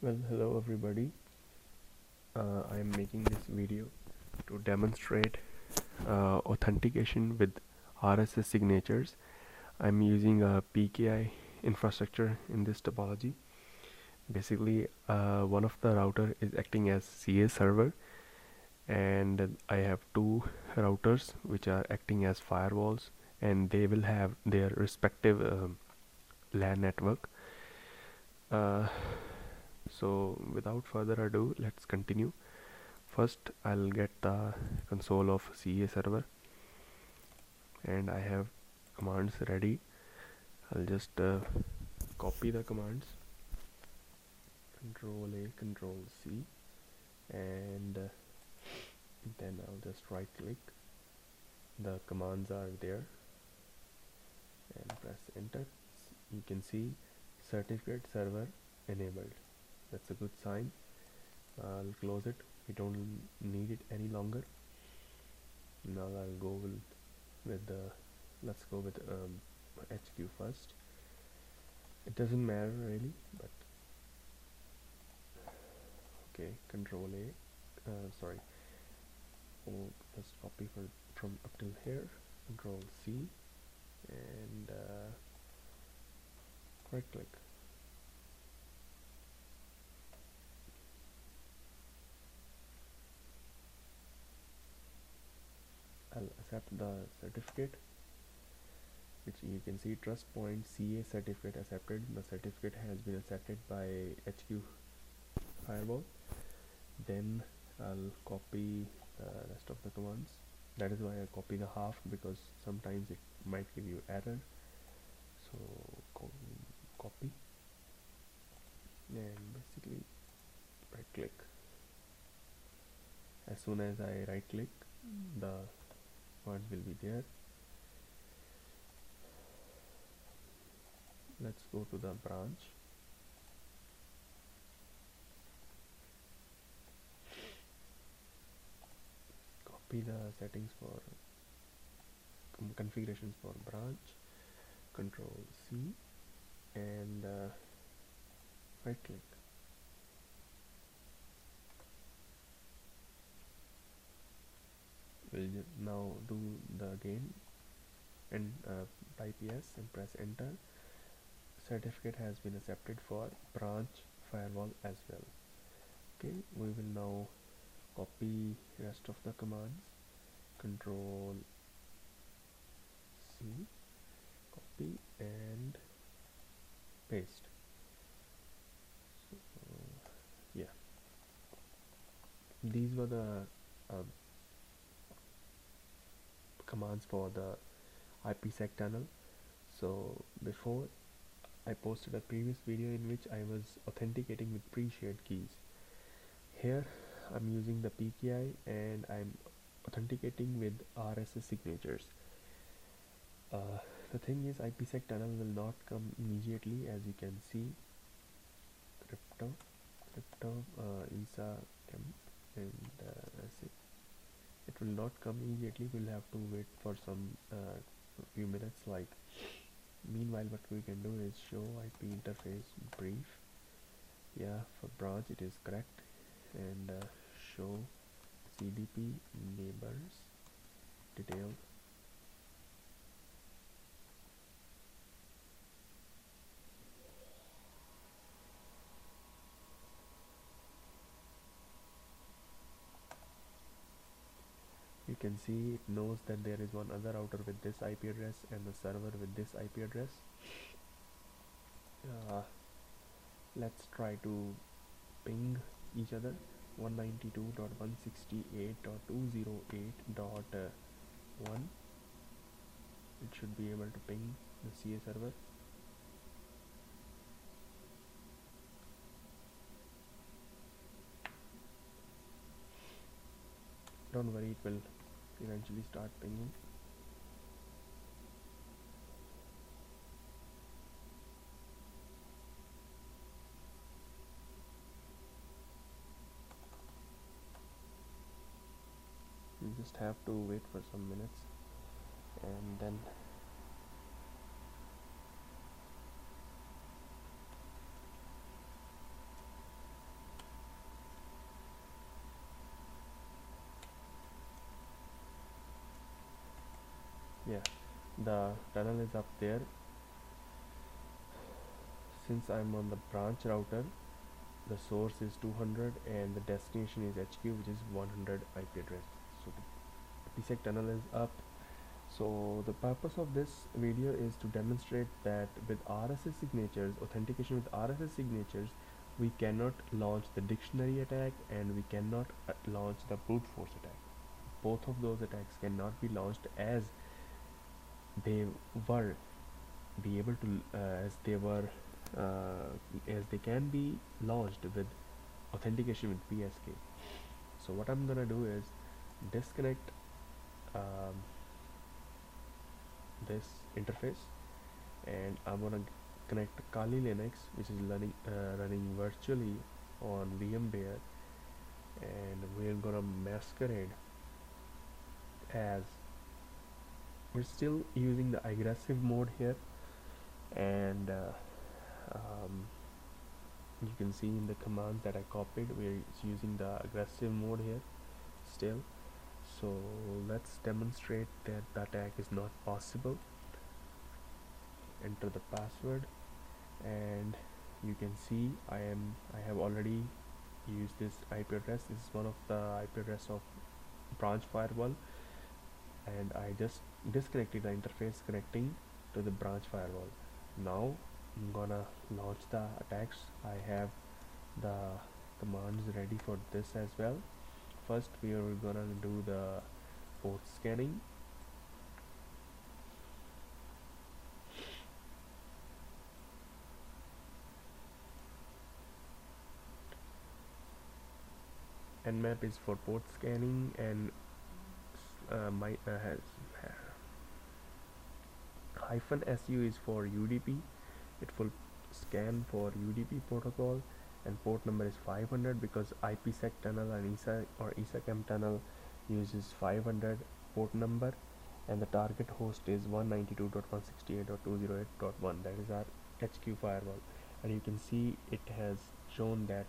Well, hello everybody. I am making this video to demonstrate authentication with RSS signatures. I'm using a PKI infrastructure in this topology. Basically, one of the router is acting as CA server, and I have two routers which are acting as firewalls, and they will have their respective LAN network. So without further ado, let's continue. First, I'll get the console of CA server, and I have commands ready. I'll just copy the commands, Control A, Control C, and then I'll just right click. The commands are there, and press enter. You can see certificate server enabled. That's a good sign. I'll close it. We don't need it any longer. Now I'll go with the let's go with HQ first. It doesn't matter really, but okay. Control A, sorry. Oh, just copy from up till here. Control C, and right click. I'll accept the certificate, which you can see trust point CA certificate accepted. The certificate has been accepted by HQ firewall. Then I'll copy the rest of the commands. That is why I copy the half, because sometimes it might give you error. So copy, and basically right click. As soon as I right click, the commands will be there. Let's go to the branch. Copy the settings for configurations for branch. Control C, and right click. We'll now do the again, and type yes and press enter. Certificate has been accepted for branch firewall as well. Okay, we will now copy rest of the commands. Control C, copy and paste. So yeah, these were the commands for the ipsec tunnel. So before, I posted a previous video in which I was authenticating with pre-shared keys. Here I'm using the PKI and I'm authenticating with RSS signatures. The thing is, ipsec tunnel will not come immediately, as you can see. Crypto, ISA, and that's it. It will not come immediately. We'll have to wait for some few minutes. Like, meanwhile, what we can do is show IP interface brief. Yeah, for branch it is correct, and show CDP neighbors detail. You can see it knows that there is one other router with this IP address and the server with this IP address. Let's try to ping each other. 192.168.208.1. It should be able to ping the CA server. Don't worry, it will eventually start pinging. You just have to wait for some minutes, and then yeah, the tunnel is up there. Since I'm on the branch router, the source is 200 and the destination is HQ, which is 100 IP address. So the ipsec tunnel is up. So the purpose of this video is to demonstrate that with RSS signatures, authentication with RSS signatures, we cannot launch the dictionary attack and we cannot launch the brute force attack. Both of those attacks cannot be launched they were be able to as they can be launched with authentication with PSK. So what I'm gonna do is disconnect um, this interface, and I'm gonna connect Kali Linux, which is running virtually on VMware, and we're gonna masquerade as we're still using the aggressive mode here, and um, you can see in the commands that I copied, we're using the aggressive mode here still. So let's demonstrate that the attack is not possible. Enter the password, and you can see I have already used this IP address. This is one of the IP address of branch firewall, and I just disconnected the interface connecting to the branch firewall. Now I'm gonna launch the attacks. I have the commands ready for this as well. First we are gonna do the port scanning. Nmap is for port scanning, and my has -su is for UDP. It will scan for UDP protocol, and port number is 500 because ipsec tunnel and issacm tunnel uses 500 port number, and the target host is 192.168.208.1. that is our HQ firewall, and you can see it has shown that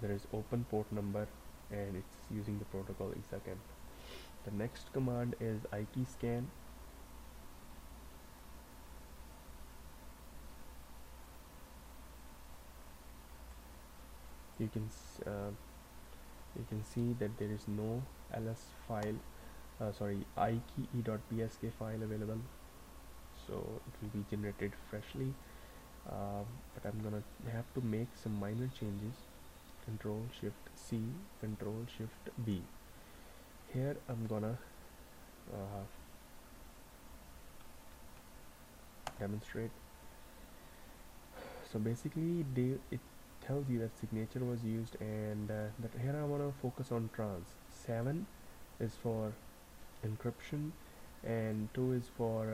there is open port number and it's using the protocol issacm. The next command is IKE scan. You can you can see that there is no ls file, IKE.psk file available, so it will be generated freshly, but I'm gonna have to make some minor changes. Control Shift C, Control Shift B. Here I'm gonna demonstrate. So basically it tells you that signature was used, and that here I want to focus on trans. 7 is for encryption, and 2 is for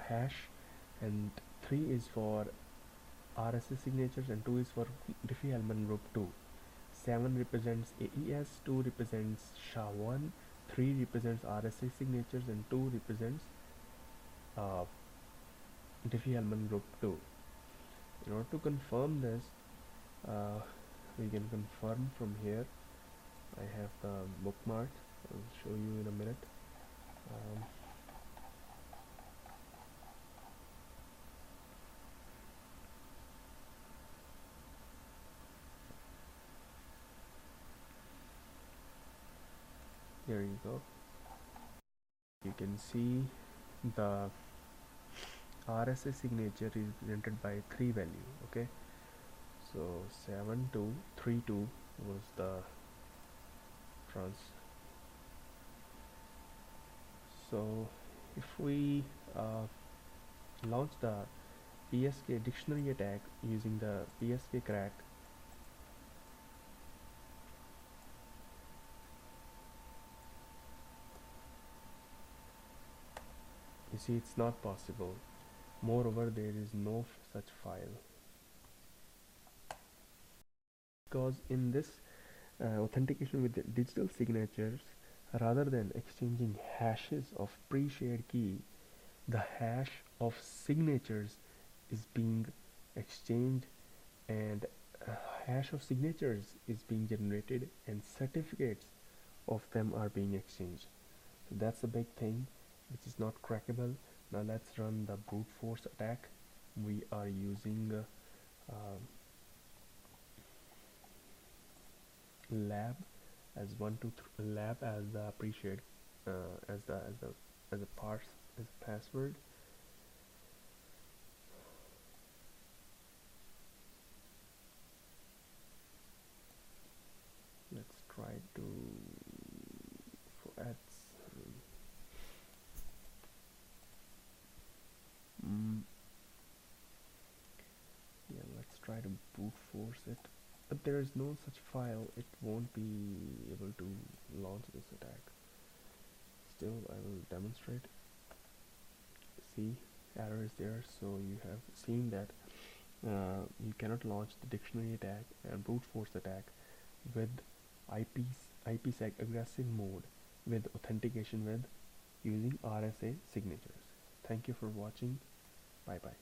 hash, and 3 is for RSS signatures, and 2 is for Diffie-Hellman group 2. 7 represents AES, 2 represents SHA-1, 3 represents RSS signatures, and 2 represents uh, Diffie-Hellman group 2. In order to confirm this, we can confirm from here. I have the bookmark. I'll show you in a minute. There you go. You can see the RSS signature is represented by 3 value. Okay, so 7232 was the trans. So if we launch the PSK dictionary attack using the PSK crack, you see it's not possible. Moreover, there is no such file, because in this authentication with the digital signatures, rather than exchanging hashes of pre-shared key, the hash of signatures is being exchanged, and a hash of signatures is being generated, and certificates of them are being exchanged. So that's a big thing which is not crackable. Now let's run the brute force attack. We are using lab as lab as the appreciate as a parse as a password. Let's try to for ads. Yeah, let's try to brute force it. But there is no such file. It won't be able to launch this attack. Still, I will demonstrate. See, error is there. So you have seen that you cannot launch the dictionary attack and brute force attack with IPsec aggressive mode with authentication with using RSA signatures. Thank you for watching. Bye bye.